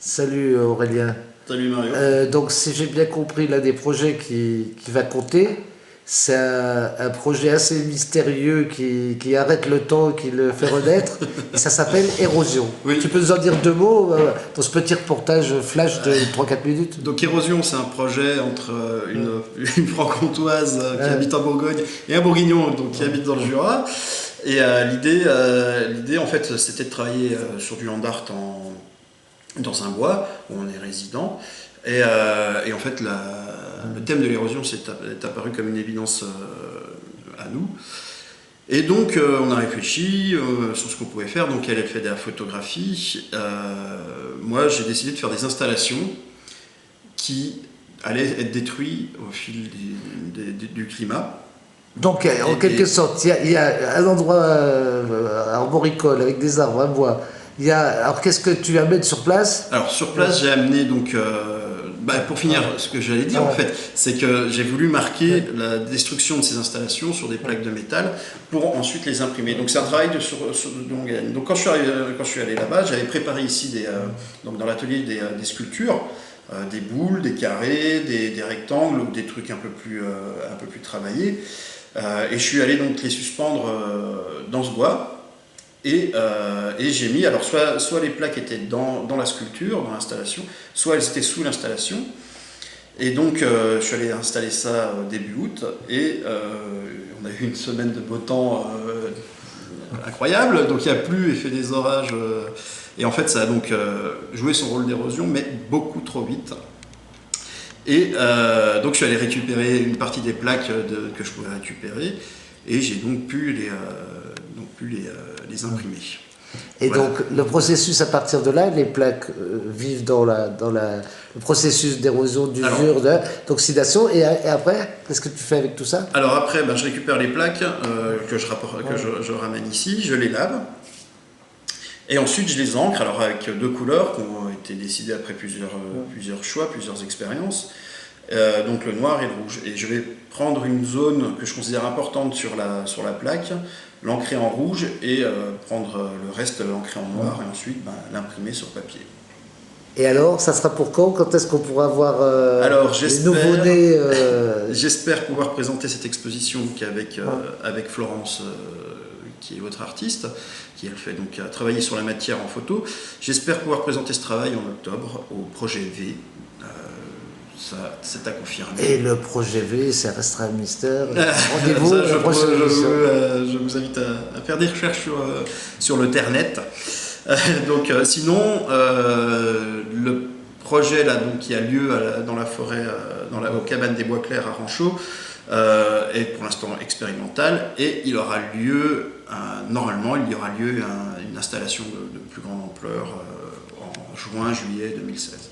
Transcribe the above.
Salut Aurélien. Salut Mario. Donc si j'ai bien compris, l'un des projets qui va compter, c'est un projet assez mystérieux qui arrête le temps, qui le fait renaître, et ça s'appelle Érosion. Oui. Tu peux nous en dire deux mots dans ce petit reportage flash de 3-4 minutes? Donc Érosion, c'est un projet entre une franc-comtoise qui habite en Bourgogne et un bourguignon donc, qui habite dans le Jura. Et l'idée en fait, c'était de travailler sur du land art dans un bois où on est résident. Et en fait, le thème de l'érosion est apparu comme une évidence à nous. Et donc, on a réfléchi sur ce qu'on pouvait faire. Donc, elle fait de la photographie. Moi, j'ai décidé de faire des installations qui allaient être détruites au fil du climat. Donc en quelque sorte, il y a un endroit arboricole avec des arbres, un bois. Alors qu'est-ce que tu amènes sur place? Alors sur place, j'ai amené donc, pour finir, ce que j'allais dire en fait, c'est que j'ai voulu marquer la destruction de ces installations sur des plaques de métal pour ensuite les imprimer. Donc c'est un travail de longue haleine. Donc quand je suis allé là-bas, j'avais préparé ici donc dans l'atelier des sculptures, des boules, des carrés, des rectangles ou des trucs un peu plus travaillés. Et je suis allé donc les suspendre dans ce bois. Et j'ai mis, alors soit les plaques étaient dans la sculpture, dans l'installation, soit elles étaient sous l'installation. Et donc je suis allé installer ça début août, et on a eu une semaine de beau temps incroyable, donc il a plu et fait des orages. Et en fait ça a donc joué son rôle d'érosion, mais beaucoup trop vite. Et donc je suis allé récupérer une partie des plaques que je pouvais récupérer, et j'ai donc pu les imprimer. Et voilà. donc le processus à partir de là, les plaques vivent dans le processus d'érosion, d'usure, d'oxydation, et après, qu'est-ce que tu fais avec tout ça? Alors après, je récupère les plaques que je ramène ici, je les lave, et ensuite je les encre, alors avec deux couleurs qui ont été décidées après plusieurs choix, plusieurs expériences, donc le noir et le rouge. Et je vais prendre une zone que je considère importante sur la plaque, l'ancrer en rouge, et prendre le reste, l'ancrer en noir, et ensuite l'imprimer sur papier. Et alors, ça sera pour quand? Quand est-ce qu'on pourra voir les nouveaux-nés J'espère pouvoir présenter cette exposition donc, avec Florence, qui est votre artiste, qui elle fait donc a travaillé sur la matière en photo. J'espère pouvoir présenter ce travail en octobre au projet V. Ça, c'est à confirmer. Et le projet V, ça restera un mystère. Rendez-vous à la prochaine émission. Je vous invite à faire des recherches sur le Ternet. Donc, sinon, le projet là, donc, qui a lieu dans la forêt, aux cabanes des Bois Clairs à Ranchot, est pour l'instant expérimental, et il aura lieu, normalement, une installation de plus grande ampleur en juin-juillet 2016.